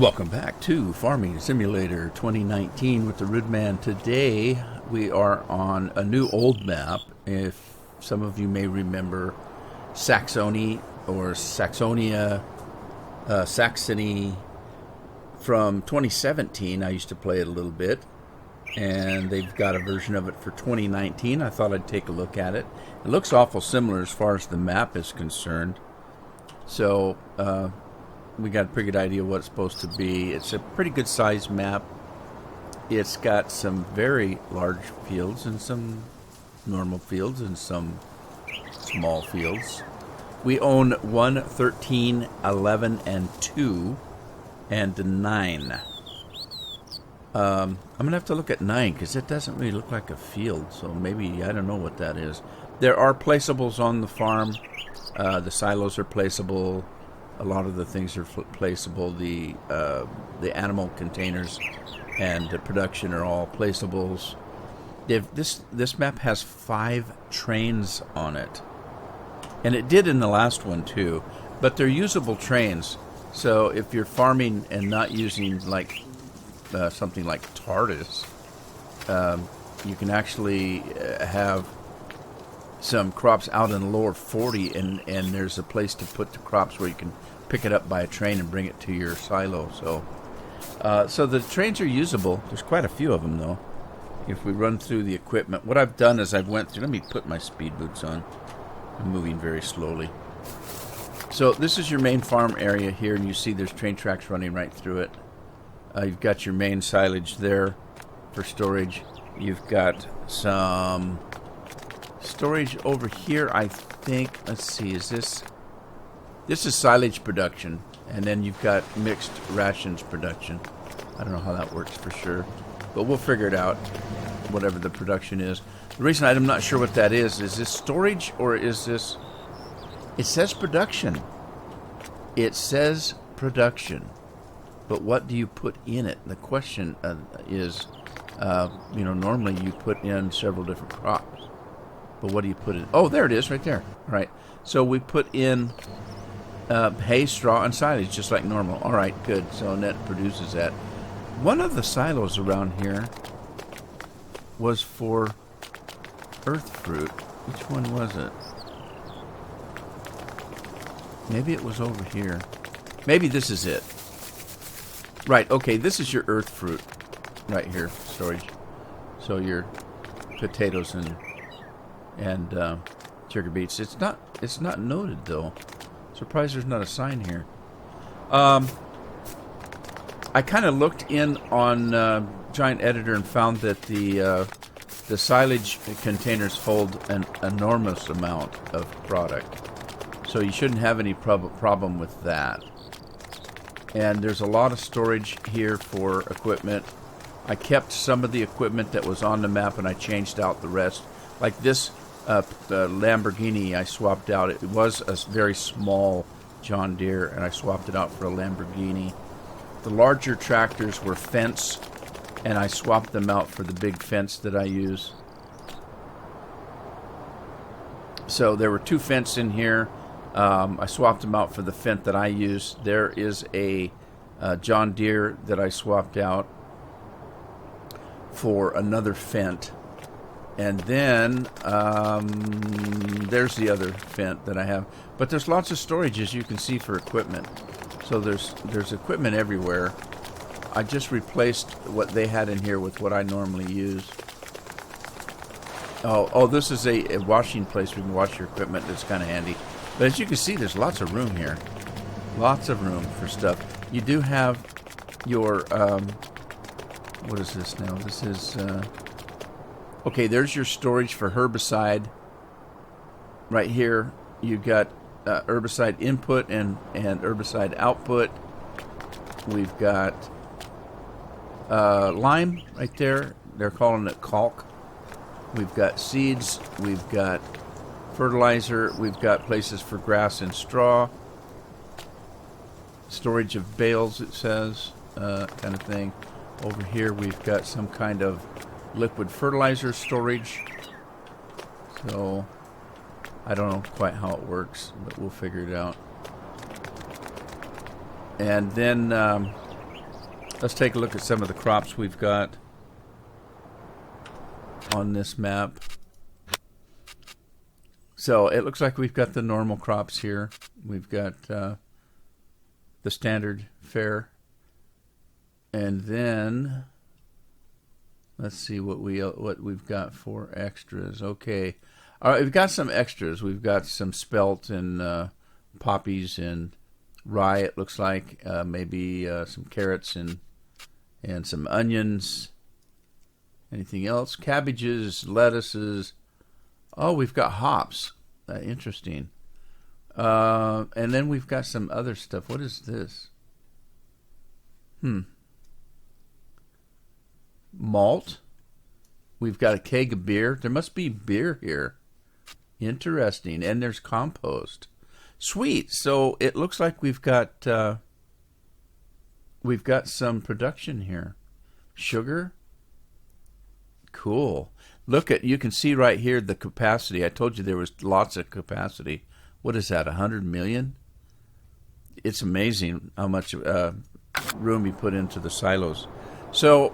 Welcome back to Farming Simulator 2019 with the Ridman. Today we are on a new old map. If some of you may remember Saxony or Saxonia, Saxony from 2017. I used to play it a little bit, and they've got a version of it for 2019. I thought I'd take a look at it. It looks awful similar as far as the map is concerned. So, we got a pretty good idea what it's supposed to be. It's a pretty good sized map. It's got some very large fields and some normal fields and some small fields. We own 1, 13, 11, and 2, and 9. I'm going to have to look at 9 because it doesn't really look like a field. So maybe, I don't know what that is. There are placeables on the farm. The silos are placeable. A lot of the things are placeable. The animal containers and the production are all placeables. This map has 5 trains on it, and it did in the last one too. But they're usable trains. So if you're farming and not using like something like TARDIS, you can actually have some crops out in the lower 40, and there's a place to put the crops where you can pick it up by a train and bring it to your silo. So the trains are usable. There's quite a few of them, though. If we run through the equipment, what I've done is I've went through. Let me put my speed boots on. I'm moving very slowly. So this is your main farm area here, and you see there's train tracks running right through it. You've got your main silage there for storage. You've got some storage over here, I think. Let's see, is this is silage production, and then you've got mixed rations production. I don't know how that works for sure, but we'll figure it out, whatever the production is. The reason I'm not sure what that is this storage or is this... It says production. It says production, but what do you put in it? The question is, normally you put in several different crops. But what do you put in? Oh, there it is, right there. All right. So we put in hay, straw, and silage, just like normal. All right, good. So that produces that. One of the silos around here was for earth fruit. Which one was it? Maybe it was over here. Maybe this is it. Right, okay, this is your earth fruit right here, storage. So your potatoes and sugar beets. It's not noted though. Surprised there's not a sign here. I kind of looked in on Giant Editor and found that the silage containers hold an enormous amount of product, so you shouldn't have any problem with that. And there's a lot of storage here for equipment. I kept some of the equipment that was on the map and I changed out the rest. Like this the Lamborghini I swapped out. It was a very small John Deere, and I swapped it out for a Lamborghini. The larger tractors were fence, and I swapped them out for the big fence that I use. So there were 2 fence in here. I swapped them out for the fence that I use. There is a John Deere that I swapped out for another fence. And then there's the other fence that I have. But there's lots of storage, as you can see, for equipment. So there's equipment everywhere. I just replaced what they had in here with what I normally use. Oh, this is a washing place where you can wash your equipment. That's kind of handy. But as you can see, there's lots of room here. Lots of room for stuff. You do have your... what is this now? This is... Okay, there's your storage for herbicide. Right here, you've got herbicide input and herbicide output. We've got lime right there. They're calling it caulk. We've got seeds. We've got fertilizer. We've got places for grass and straw. Storage of bales, it says, kind of thing. Over here, we've got some kind of liquid fertilizer storage. So I don't know quite how it works, but we'll figure it out. And then Let's take a look at some of the crops we've got on this map. So it looks like we've got the normal crops here. We've got the standard fare. And then let's see what we've got for extras. Okay. All right, we've got some extras. We've got some spelt and poppies and rye, it looks like. Maybe some carrots and some onions. Anything else? Cabbages, lettuces. Oh, we've got hops. Interesting. And then we've got some other stuff. What is this? Malt. We've got a keg of beer. There must be beer here. Interesting. And there's compost. Sweet. So it looks like we've got some production here. Sugar. Cool. Look at, you can see right here the capacity. I told you there was lots of capacity. What is that, 100 million? It's amazing how much room you put into the silos. So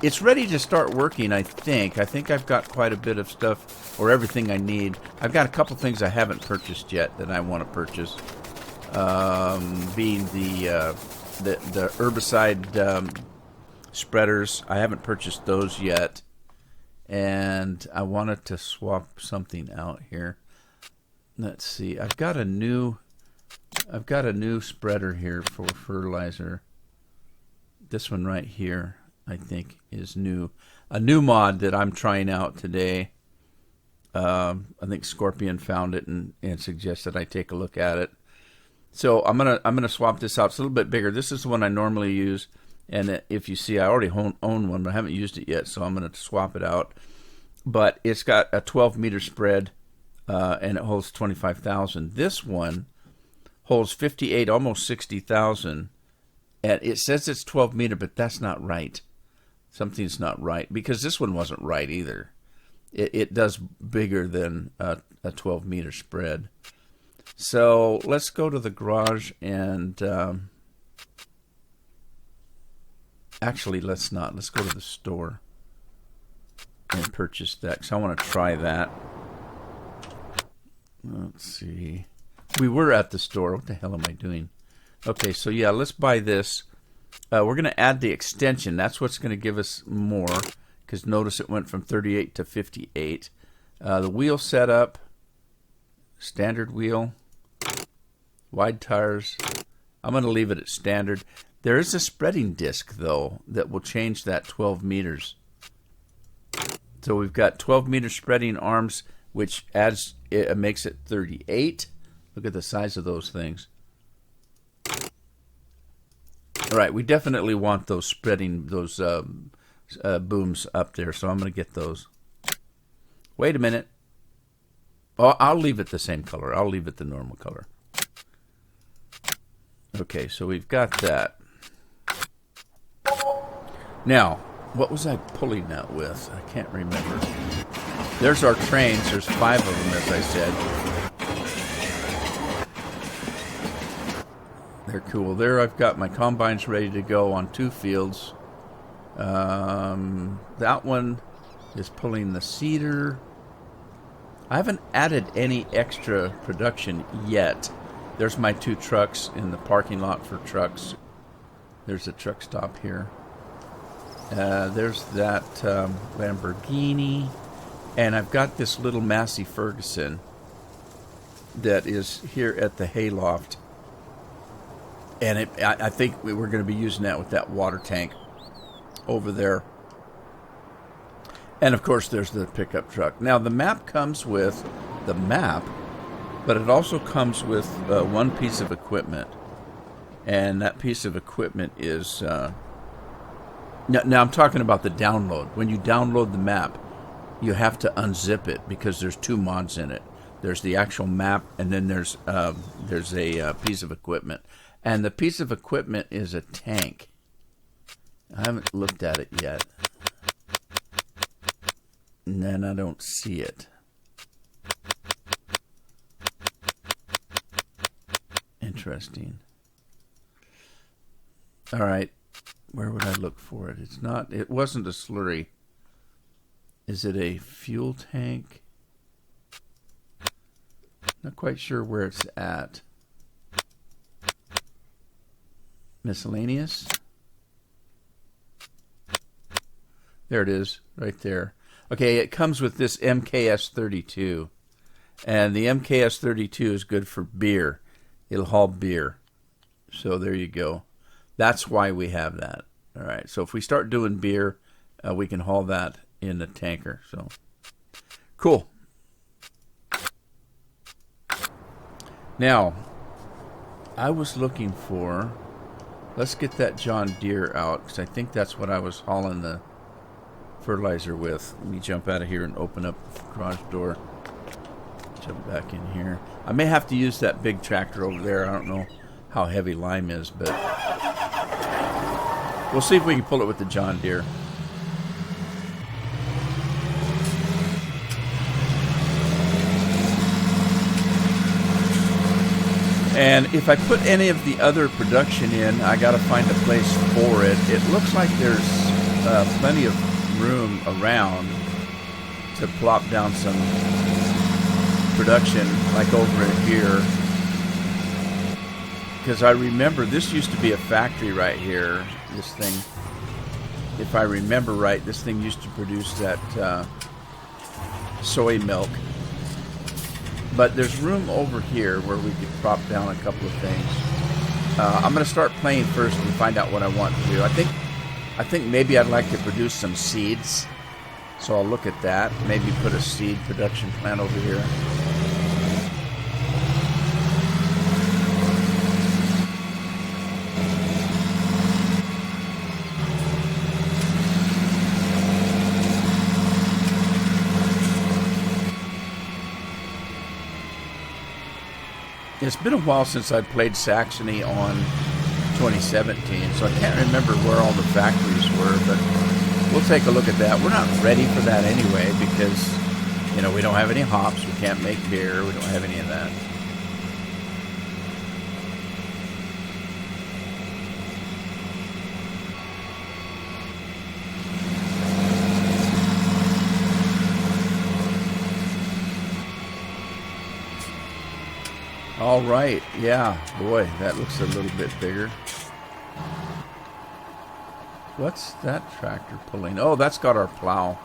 it's ready to start working, I think. I think I've got quite a bit of stuff, or everything I need. I've got a couple things I haven't purchased yet that I want to purchase. Being the herbicide spreaders. I haven't purchased those yet. And I wanted to swap something out here. Let's see. I've got a new spreader here for fertilizer. This one right here, I think, is new. A new mod that I'm trying out today. I think Scorpion found it and suggested I take a look at it. So I'm gonna swap this out. It's a little bit bigger. This is the one I normally use. And if you see, I already own one, but I haven't used it yet, so I'm going to swap it out. But it's got a 12-meter spread, and it holds 25,000. This one holds 58, almost 60,000, and it says it's 12-meter, but that's not right. Something's not right, because this one wasn't right either. It does bigger than a 12-meter spread. So let's go to the garage and... Actually, let's not. Let's go to the store and purchase that, because I want to try that. Let's see. We were at the store. What the hell am I doing? Okay, so yeah, let's buy this. We're going to add the extension. That's what's going to give us more, because notice it went from 38 to 58. The wheel setup, standard wheel, wide tires. I'm going to leave it at standard. There is a spreading disc, though, that will change that 12 meters. So we've got 12-meter spreading arms, which makes it 38. Look at the size of those things. All right, we definitely want those spreading, those booms up there, so I'm going to get those. Wait a minute. Oh, I'll leave it the same color. I'll leave it the normal color. Okay, so we've got that. Now, what was I pulling that with? I can't remember. There's our trains. There's 5 of them, as I said. They're cool. There I've got my combines ready to go on 2 fields. That one is pulling the seeder. I haven't added any extra production yet. There's my 2 trucks in the parking lot for trucks. There's a truck stop here. There's that Lamborghini. And I've got this little Massey Ferguson that is here at the hayloft. And I think we're going to be using that with that water tank over there. And, of course, there's the pickup truck. Now, the map comes with the map, but it also comes with one piece of equipment. And that piece of equipment is... Now, I'm talking about the download. When you download the map, you have to unzip it because there's 2 mods in it. There's the actual map, and then there's a piece of equipment. And the piece of equipment is a tank. I haven't looked at it yet. And then I don't see it. Interesting. All right. Where would I look for it? It's not. It wasn't a slurry. Is it a fuel tank? Not quite sure where it's at. Miscellaneous. There it is, right there. Okay, it comes with this MKS32. And the MKS32 is good for beer. It'll haul beer. So there you go. That's why we have that. All right, so if we start doing beer, we can haul that in a tanker. So cool. Now, I was looking for... Let's get that John Deere out, because I think that's what I was hauling the fertilizer with. Let me jump out of here and open up the garage door. Jump back in here. I may have to use that big tractor over there. I don't know how heavy lime is, but we'll see if we can pull it with the John Deere. And if I put any of the other production in, I got to find a place for it. It looks like there's plenty of room around to plop down some production, like over in here. Because I remember this used to be a factory right here. This thing, if I remember right, this thing used to produce that soy milk. But there's room over here where we could prop down a couple of things. I'm going to start playing first and find out what I want to do. I think maybe I'd like to produce some seeds. So I'll look at that. Maybe put a seed production plant over here. It's been a while since I played Saxony on 2017, so I can't remember where all the factories were, but we'll take a look at that. We're not ready for that anyway because, you know, we don't have any hops, we can't make beer, we don't have any of that. All right, yeah, boy, that looks a little bit bigger. What's that tractor pulling? Oh, that's got our plow.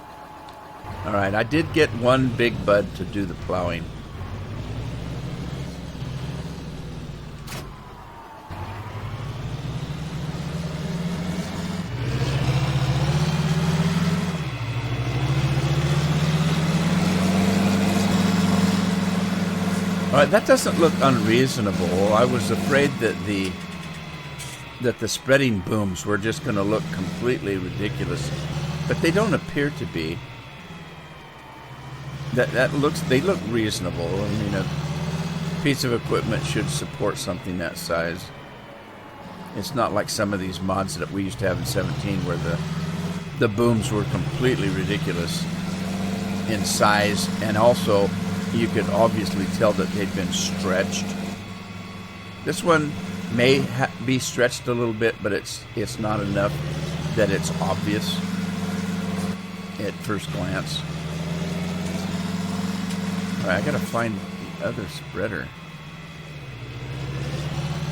All right, I did get one big bud to do the plowing. All right, that doesn't look unreasonable. I was afraid that the spreading booms were just going to look completely ridiculous, but they don't appear to be. They look reasonable. I mean, a piece of equipment should support something that size. It's not like some of these mods that we used to have in 17 where the booms were completely ridiculous in size, and also you could obviously tell that they'd been stretched. This one may be stretched a little bit, but it's not enough that it's obvious at first glance. All right, I gotta find the other spreader.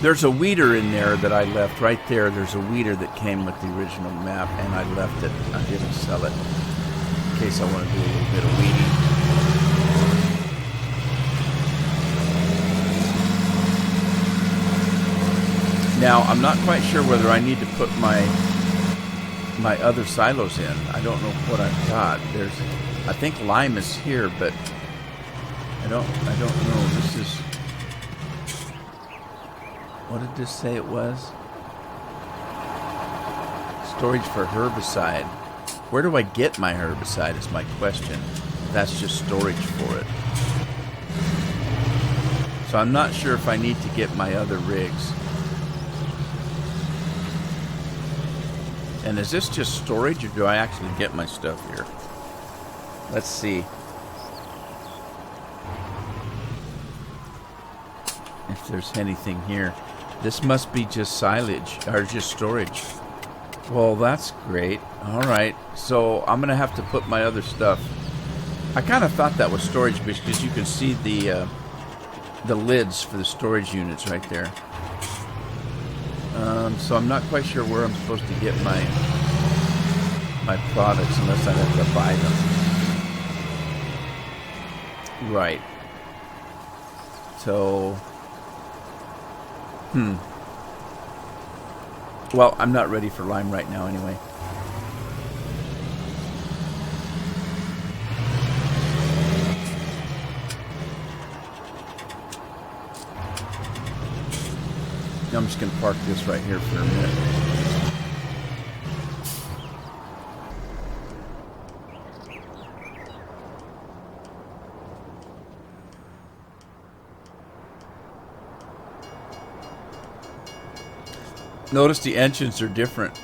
There's a weeder in there that I left right there. There's a weeder that came with the original map, and I left it. I didn't sell it in case I want to do a little bit of weeding. Now, I'm not quite sure whether I need to put my other silos in. I don't know what I've got. I think lime is here, but I don't know. This is, what did this say it was? Storage for herbicide. Where do I get my herbicide is my question. That's just storage for it. So I'm not sure if I need to get my other rigs. And is this just storage, or do I actually get my stuff here? Let's see. If there's anything here. This must be just silage, or just storage. Well, that's great. All right. So I'm going to have to put my other stuff. I kind of thought that was storage because you can see the lids for the storage units right there. So I'm not quite sure where I'm supposed to get my products unless I have to buy them. Right. So, well, I'm not ready for lime right now anyway. I'm just going to park this right here for a minute. Notice the engines are different.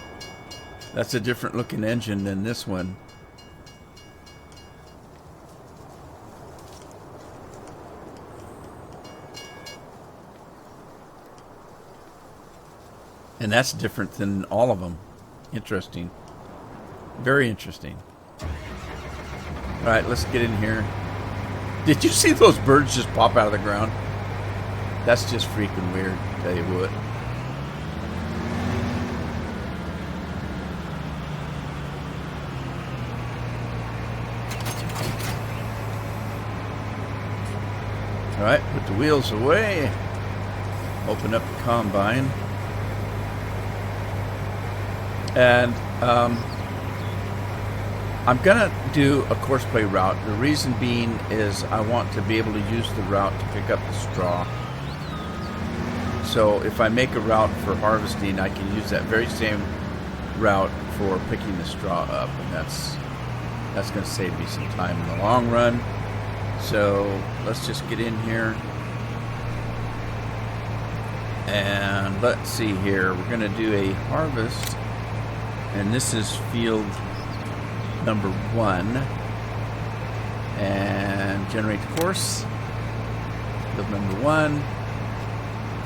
That's a different looking engine than this one. And that's different than all of them. Interesting. Very interesting. All right, let's get in here. Did you see those birds just pop out of the ground? That's just freaking weird, tell you what. All right, put the wheels away. Open up the combine. And I'm going to do a Courseplay route. The reason being is I want to be able to use the route to pick up the straw. So if I make a route for harvesting, I can use that very same route for picking the straw up. And that's going to save me some time in the long run. So let's just get in here. And let's see here. We're going to do a harvest. And this is field number 1. And generate the course. Field number 1.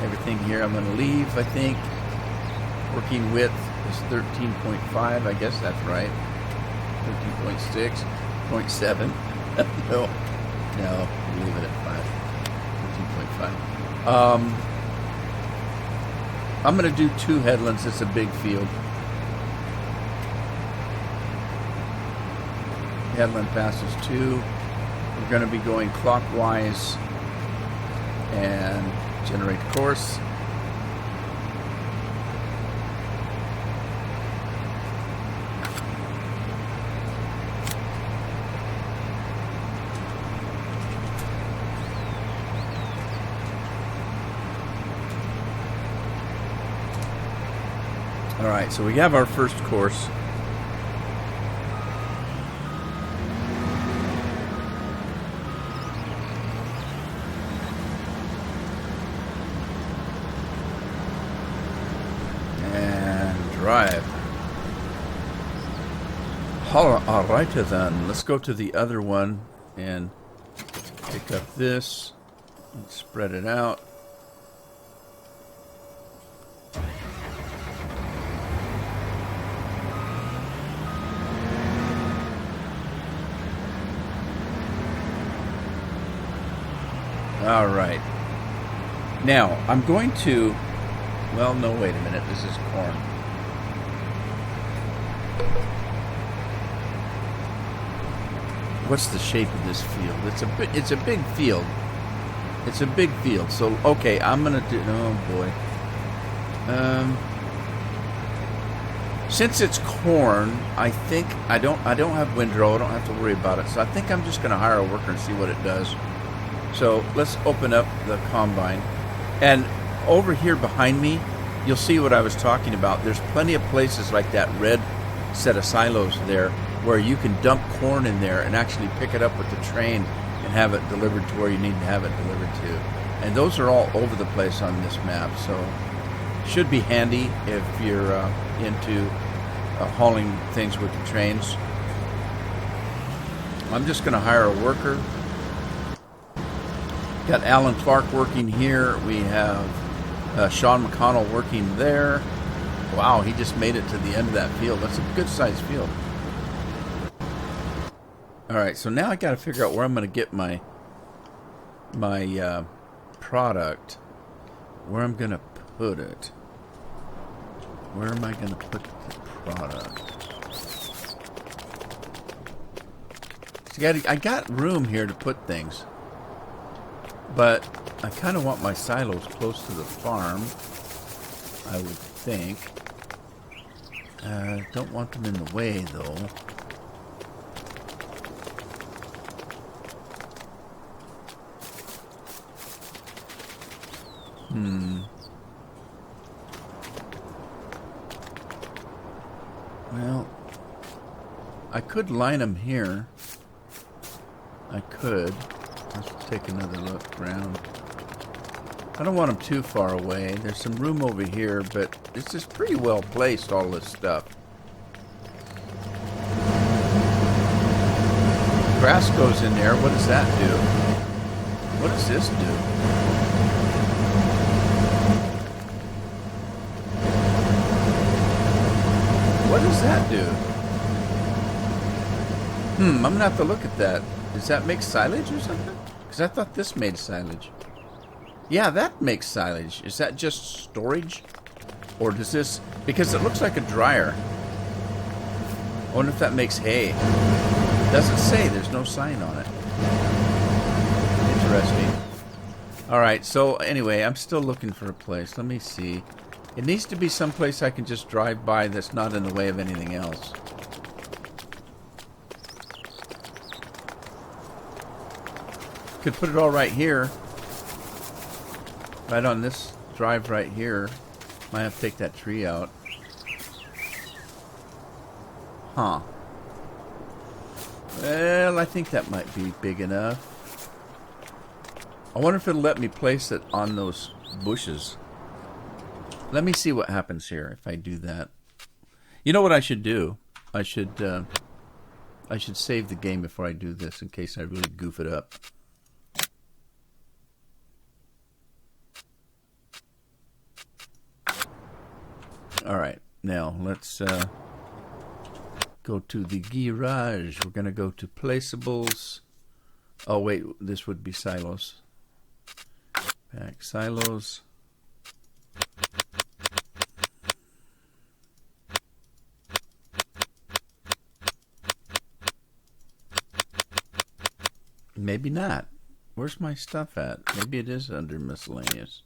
Everything here I'm going to leave, I think. Working width is 13.5. I guess that's right. 13.6. 0.7. No, leave it at 5. 13.5. I'm going to do 2 headlands. It's a big field. Headland passes 2. We're going to be going clockwise and generate the course. All right, so we have our first course. Drive. All right then, let's go to the other one and pick up this and spread it out. All right. Now, I'm going to, well, no, wait a minute, this is corn. What's the shape of this field? It's a big field. It's a big field. So okay, I'm gonna do. Oh boy. Since it's corn, I think I don't have windrow. I don't have to worry about it. So I think I'm just gonna hire a worker and see what it does. So let's open up the combine, and over here behind me, you'll see what I was talking about. There's plenty of places like that red set of silos there, where you can dump corn in there and actually pick it up with the train and have it delivered to where you need to have it delivered to. And those are all over the place on this map, so should be handy if you're into hauling things with the trains. I'm just going to hire a worker. Got Alan Clark working here. We have Sean McConnell working there. Wow, he just made it to the end of that field. That's a good sized field. Alright, so now I got to figure out where I'm going to get my product. Where I'm going to put it. Where am I going to put the product? See, I got room here to put things. But I kind of want my silos close to the farm, I would think. Don't want them in the way, though. Well, I could line them here. I could. Let's take another look around. I don't want them too far away. There's some room over here, but it's just pretty well placed, all this stuff. Grass goes in there. What does that do? What does this do? What does that do? I'm going to have to look at that. Does that make silage or something? Because I thought this made silage. Yeah, that makes silage. Is that just storage? Or does this... Because it looks like a dryer. I wonder if that makes hay. It doesn't say. There's no sign on it. Interesting. Alright, so anyway, I'm still looking for a place. Let me see. It needs to be someplace I can just drive by that's not in the way of anything else. Could put it all right here. Right on this drive right here. Might have to take that tree out. Huh. Well, I think that might be big enough. I wonder if it'll let me place it on those bushes. Let me see what happens here if I do that. You know what I should do? I should save the game before I do this in case I really goof it up. Alright, now let's go to the garage. We're going to go to placeables. Oh wait, this would be silos. Back silos. Maybe not. Where's my stuff at? Maybe it is under miscellaneous.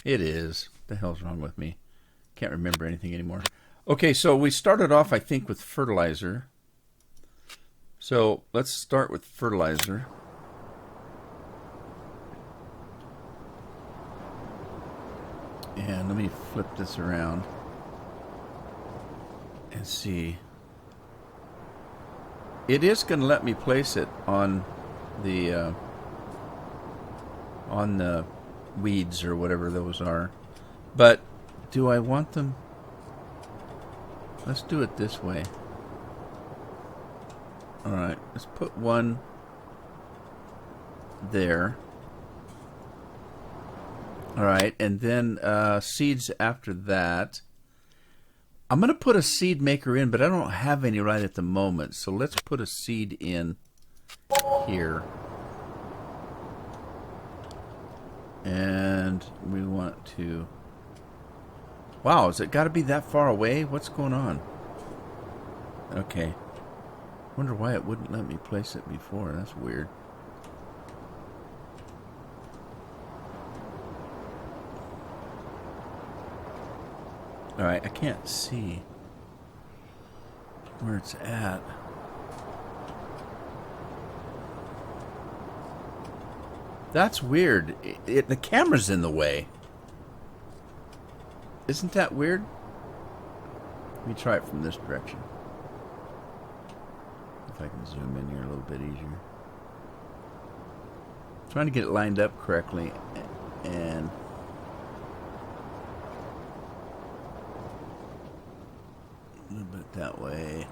It is. What the hell's wrong with me? Can't remember anything anymore. Okay, so we started off, I think, with fertilizer. So let's start with fertilizer. And let me flip this around and see. It is going to let me place it on the weeds or whatever those are. But do I want them? Let's do it this way. Alright, let's put one there. Alright, and then seeds after that. I'm going to put a seed maker in, but I don't have any right at the moment. So let's put a seed in here. And we want to... Wow, has it got to be that far away? What's going on? Okay. Wonder why it wouldn't let me place it before. That's weird. Alright, I can't see where it's at. That's weird. The camera's in the way. Isn't that weird? Let me try it from this direction. If I can zoom in here a little bit easier. Trying to get it lined up correctly and a little bit that way.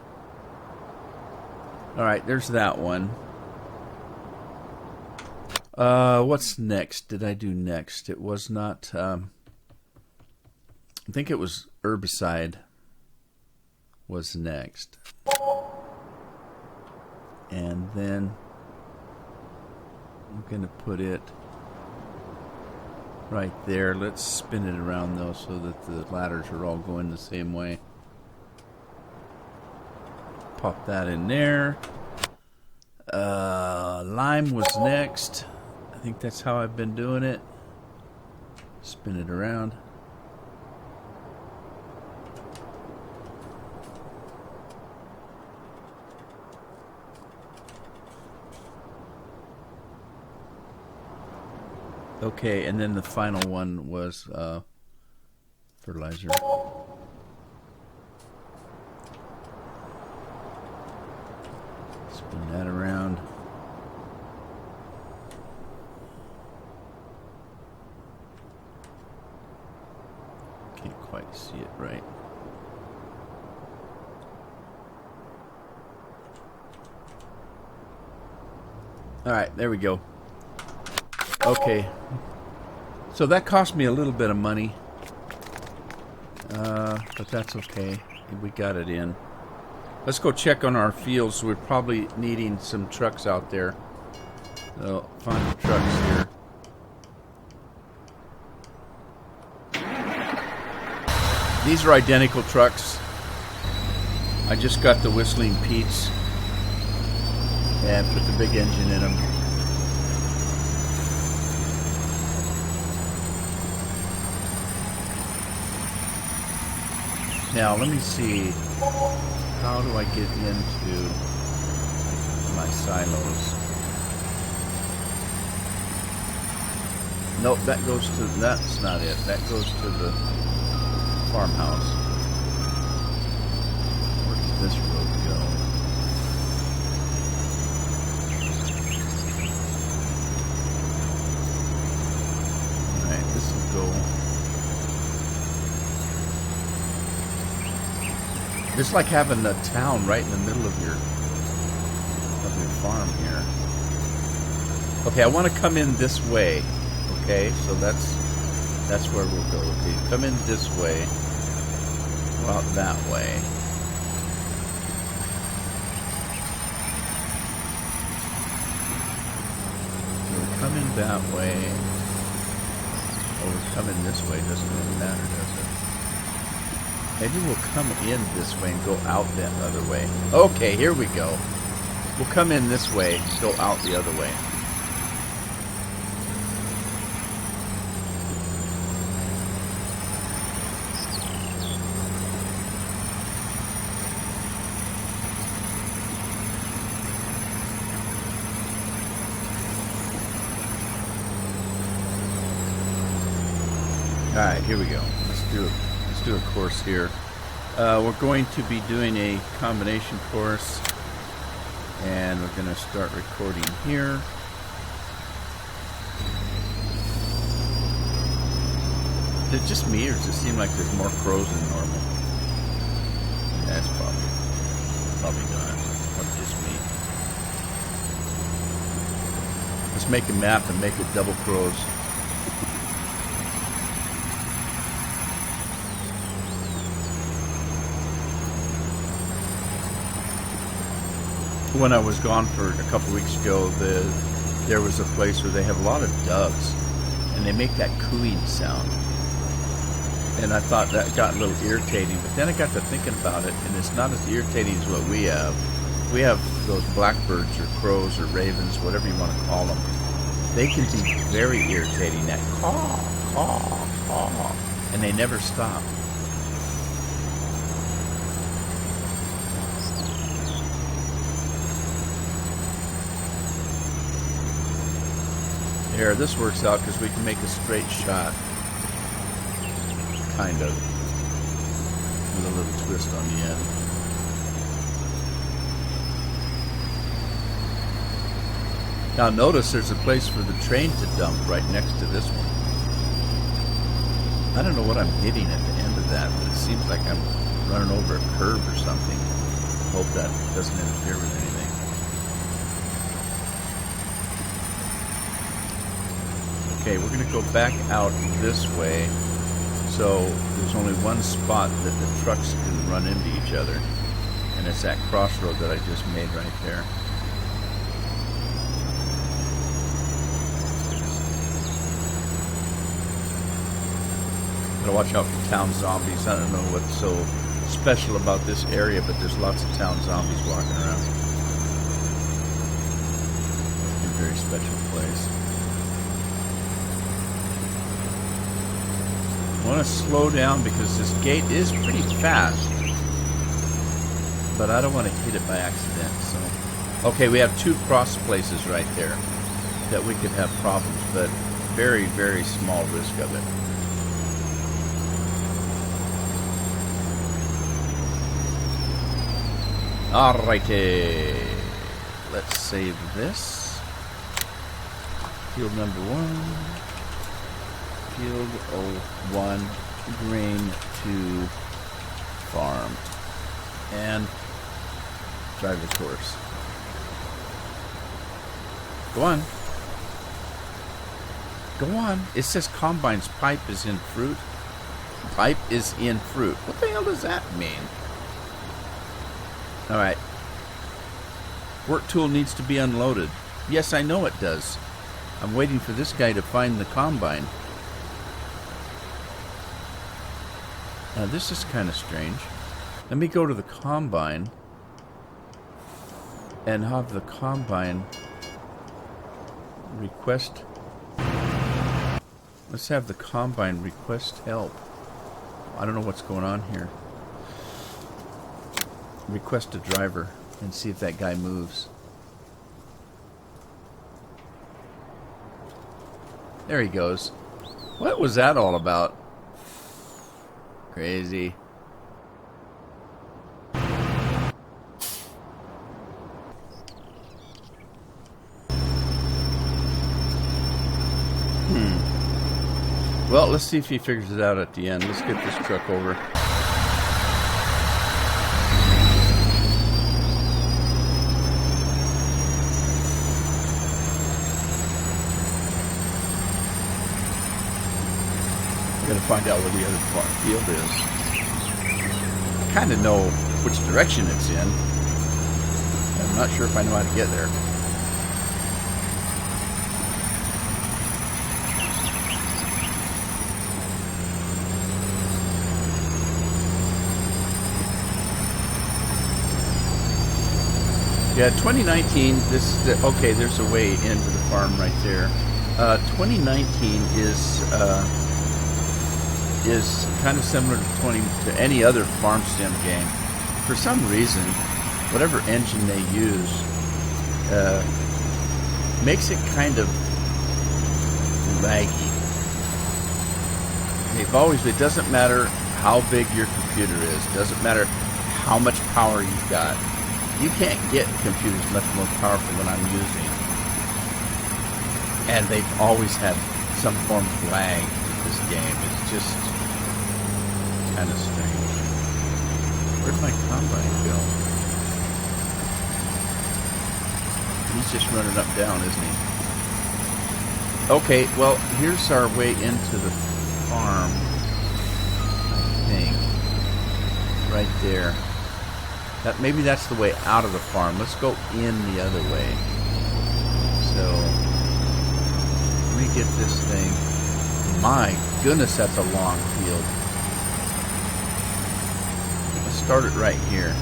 Alright, there's that one. What's next? Did I do next? It was not I think it was herbicide was next. And then I'm going to put it right there. Let's spin it around though so that the ladders are all going the same way. Pop that in there. Lime was next. I think that's how I've been doing it. Spin it around. Okay, and then the final one was fertilizer. Spin that around. Can't quite see it right. All right, there we go. Okay, so that cost me a little bit of money, but that's okay. We got it in. Let's go check on our fields. We're probably needing some trucks out there. So find the trucks here. These are identical trucks. I just got the Whistling Pete's and put the big engine in them. Now, let me see, how do I get into my silos? Nope, that goes to, that's not it. That goes to the farmhouse. Where does this road go? Alright, this will go. It's like having a town right in the middle of your farm here. Okay, I want to come in this way. Okay, so that's where we'll go. Okay, come in this way. Go out that way. So we're coming that way. Or we're coming this way. Doesn't really matter, does it? Maybe we'll come in this way and go out that other way. Okay, here we go. We'll come in this way, go out the other way. All right, here we go. Let's do it. Do a course here. We're going to be doing a combination course, and we're going to start recording here. Is it just me, or does it seem like there's more crows than normal? That's probably not. That's just me. Let's make a map and make it double crows. When I was gone for a couple weeks ago, there was a place where they have a lot of doves, and they make that cooing sound. And I thought that got a little irritating, but then I got to thinking about it, and it's not as irritating as what we have. We have those blackbirds or crows or ravens, whatever you want to call them. They can be very irritating, that caw, caw, caw, and they never stop. Here, this works out because we can make a straight shot, kind of, with a little twist on the end. Now notice there's a place for the train to dump right next to this one. I don't know what I'm hitting at the end of that, but it seems like I'm running over a curb or something. Hope that doesn't interfere with anything. Okay, we're going to go back out this way so So there's only one spot that the trucks can run into each other, and it's that crossroad that I just made right there. Gotta watch out for town zombies. I don't know what's so special about this area, but there's lots of town zombies walking around. It's a very special place. I want to slow down because this gate is pretty fast, but I don't want to hit it by accident. So, okay, we have two cross places right there that we could have problems, but very, very small risk of it. Alrighty, let's save this. Field number 1. Field 01, grain to farm. And drive the course. Go on. Go on. It says combine's pipe is in fruit. Pipe is in fruit. What the hell does that mean? Alright. Work tool needs to be unloaded. Yes, I know it does. I'm waiting for this guy to find the combine. Now this is kind of strange. Let me go to the combine and have the combine request. Let's have the combine request help. I don't know what's going on here. Request a driver and see if that guy moves. There he goes. What was that all about? Crazy. Well, let's see if he figures it out at the end. Let's get this truck over. Gotta find out where the other farm field is. I kind of know which direction it's in. I'm not sure if I know how to get there. Yeah, 2019. Okay. There's a way into the farm right there. 2019 is kind of similar to any other farm sim game. For some reason, whatever engine they use makes it kind of laggy. It doesn't matter how big your computer is, doesn't matter how much power you've got. You can't get computers much more powerful than I'm using. And they've always had some form of lag in this game. It's just kind of strange. Where'd my combine go? He's just running up down, isn't he? Okay, well, here's our way into the farm, I think. Right there. Maybe that's the way out of the farm. Let's go in the other way. So, let me get this thing. My goodness, that's a long field. Let's start it right here.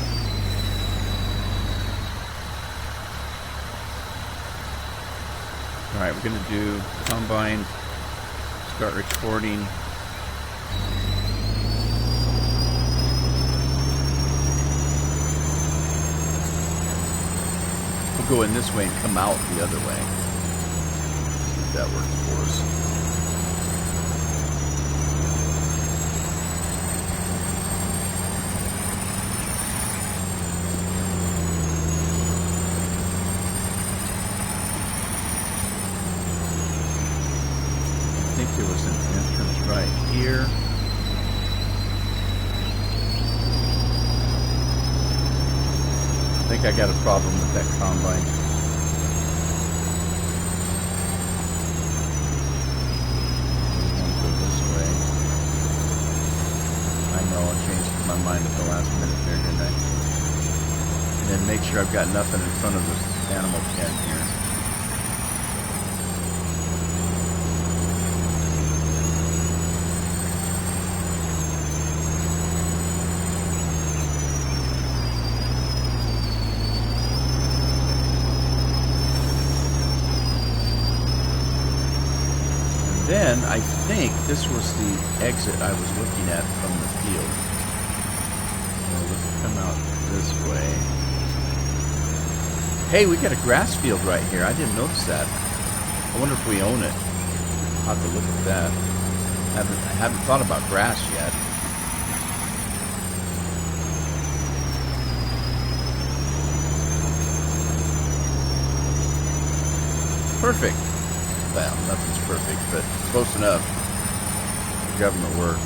Alright, we're going to do combine, start recording. We'll go in this way and come out the other way. See if that works for us. I think there was an entrance right here. I think I got a problem with that combine. We're going to go this way. I changed my mind at the last minute there, didn't I? And then make sure I've got nothing in front of the animal pen here. Then I think this was the exit I was looking at from the field. So let's come out this way. Hey, we got a grass field right here. I didn't notice that. I wonder if we own it. I'll have to look at that. I haven't thought about grass yet. Perfect. Well, nothing's perfect, but close enough for government work.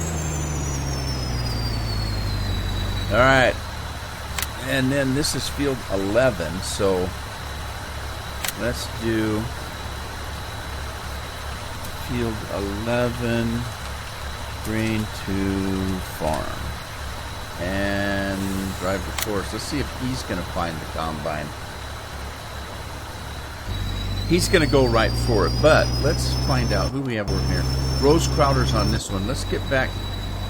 All right. And then this is field 11, so let's do field 11, grain to farm. And drive the course. Let's see if he's going to find the combine. He's going to go right for it, but let's find out who we have over here. Rose Crowder's on this one. Let's get back.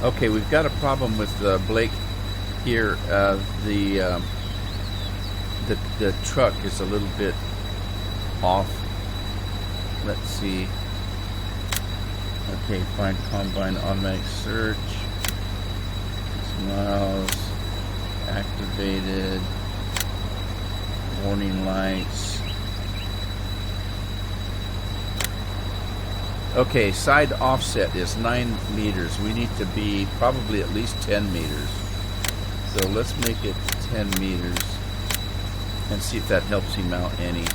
Okay, we've got a problem with Blake here. The truck is a little bit off. Let's see. Okay, find combine, automatic search. Miles activated. Warning lights. Okay, side offset is 9 meters. We need to be probably at least 10 meters. So let's make it 10 meters and see if that helps him out any.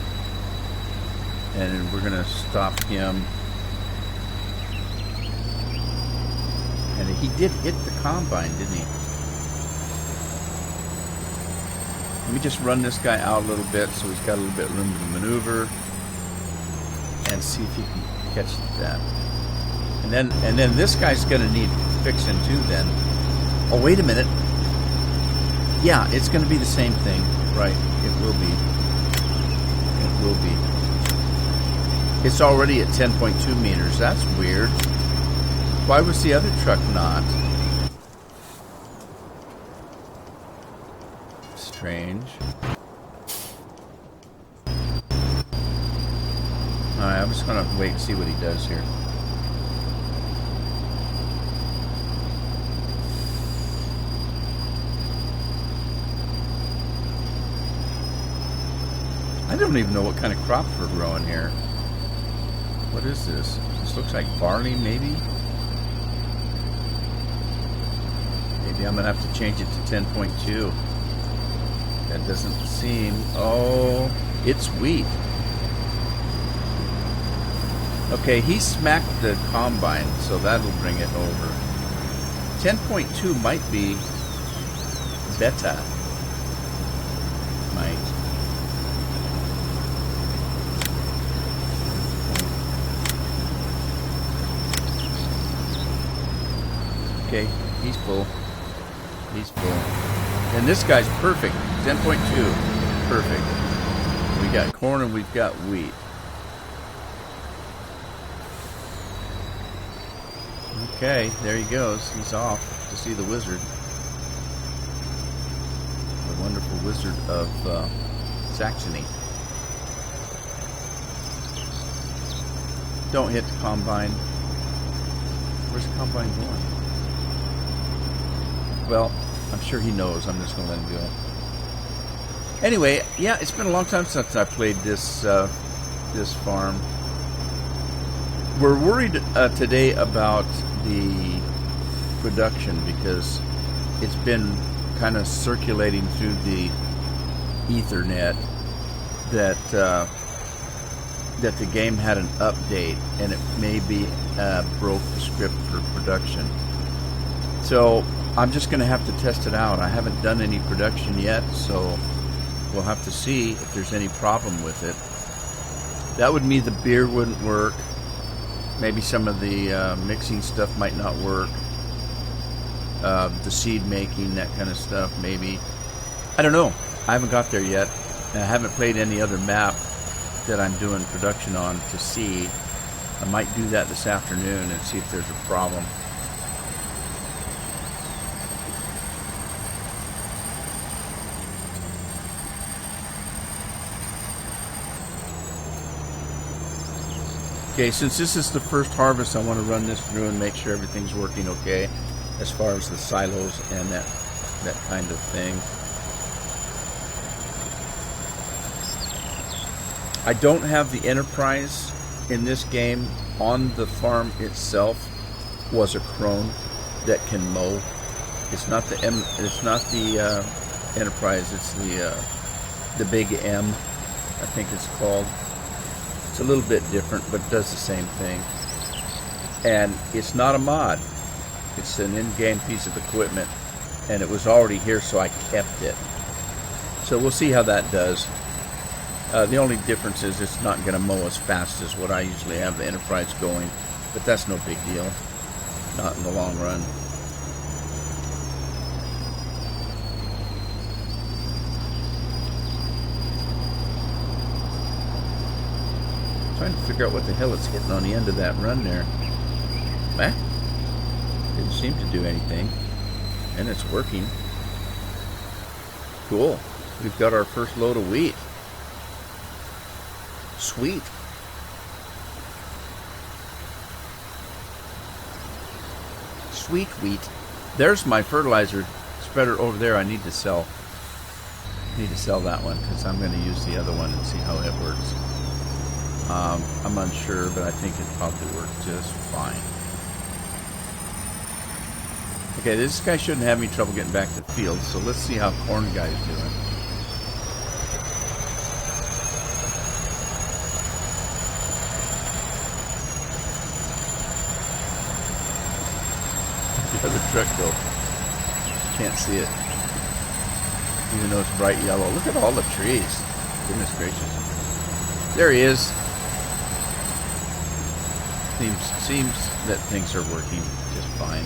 And we're going to stop him. And he did hit the combine, didn't he? Let me just run this guy out a little bit so he's got a little bit of room to maneuver. And see if he can catch that. And then this guy's going to need fixing too then. Oh, wait a minute. Yeah, it's going to be the same thing. Right. It will be. It will be. It's already at 10.2 meters. That's weird. Why was the other truck not? Strange. Alright, I'm just going to wait and see what he does here. I don't even know what kind of crops we're growing here. What is this? This looks like barley, maybe? Maybe I'm going to have to change it to 10.2. That doesn't seem... Oh, it's wheat. Okay, he smacked the combine, so that'll bring it over. 10.2 might be better. Might. Okay, he's full. He's full. And this guy's perfect. 10.2. Perfect. We got corn and we've got wheat. Okay, there he goes. He's off to see the wizard. The wonderful wizard of Saxony. Don't hit the combine. Where's the combine going? Well, I'm sure he knows. I'm just going to let him go. Anyway, yeah, it's been a long time since I played this this farm. We're worried today about the production because it's been kind of circulating through the Ethernet that the game had an update and it maybe broke the script for production. So I'm just going to have to test it out. I haven't done any production yet, so we'll have to see if there's any problem with it. That would mean the beer wouldn't work. Maybe some of the mixing stuff might not work. the seed making, that kind of stuff, maybe. I don't know. I haven't got there yet. And I haven't played any other map that I'm doing production on to see. I might do that this afternoon and see if there's a problem. Okay, since this is the first harvest, I want to run this through and make sure everything's working okay as far as the silos and that kind of thing. I don't have the Enterprise in this game. On the farm itself was a crone that can mow. It's not the Enterprise. It's the Big M, I think it's called. It's a little bit different, but does the same thing. And it's not a mod. It's an in-game piece of equipment, and it was already here, so I kept it. So we'll see how that does. The only difference is it's not going to mow as fast as what I usually have the Enterprise going, but that's no big deal. Not in the long run. Trying to figure out what the hell it's hitting on the end of that run there. Eh? Didn't seem to do anything. And it's working. Cool. We've got our first load of wheat. Sweet. Sweet wheat. There's my fertilizer spreader over there I need to sell. I need to sell that one because I'm going to use the other one and see how it works. I'm unsure, but I think it probably works just fine. Okay, this guy shouldn't have any trouble getting back to the field, so let's see how Corn Guy's doing. The other truck go. Can't see it. Even though it's bright yellow. Look at all the trees. Goodness gracious. There he is. Seems that things are working just fine.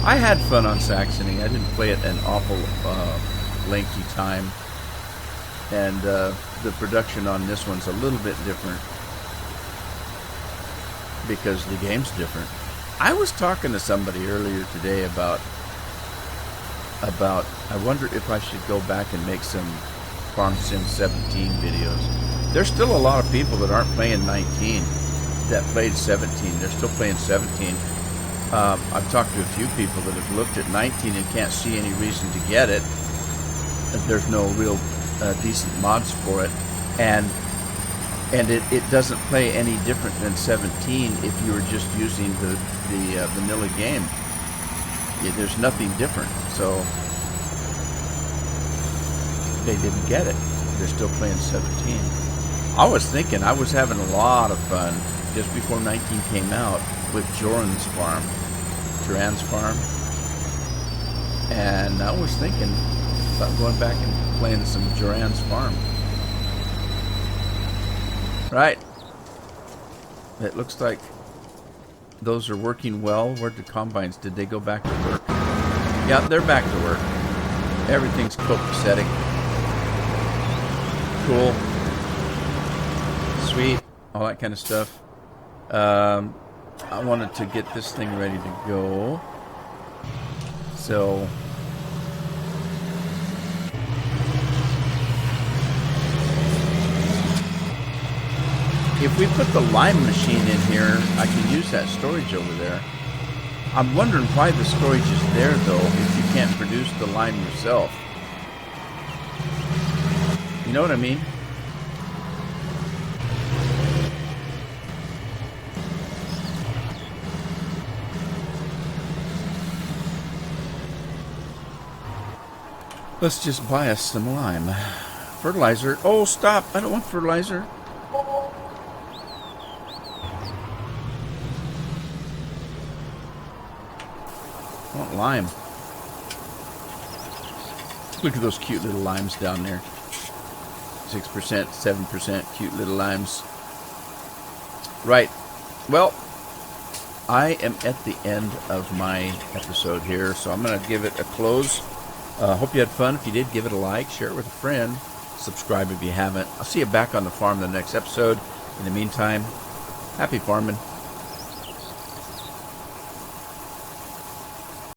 I had fun on Saxony. I didn't play it an awful lengthy time. And the production on this one's a little bit different because the game's different. I was talking to somebody earlier today about I wonder if I should go back and make some Farm Sim 17 videos. There's still a lot of people that aren't playing 19 that played 17. They're still playing 17. I've talked to a few people that have looked at 19 and can't see any reason to get it. There's no real decent mods for it, and it doesn't play any different than 17 if you were just using the vanilla game. There's nothing different, so they didn't get it. They're still playing 17. I was thinking I was having a lot of fun just before 19 came out with Joran's farm, and I was thinking about going back and playing some Joran's farm. Right. It looks like those are working well. Where'd the combines? Did they go back to work? Yeah, they're back to work. Everything's copacetic. Cool. Sweet. All that kind of stuff. I wanted to get this thing ready to go. So if we put the lime machine in here, I can use that storage over there. I'm wondering why the storage is there, though, if you can't produce the lime yourself. You know what I mean? Let's just buy us some lime. Fertilizer. Oh, stop. I don't want fertilizer. I want lime. Look at those cute little limes down there. 6%, 7%, cute little limes. Right. Well, I am at the end of my episode here, so I'm going to give it a close. Hope you had fun. If you did, give it a like, share it with a friend, subscribe if you haven't. I'll see you back on the farm in the next episode. In the meantime, happy farming.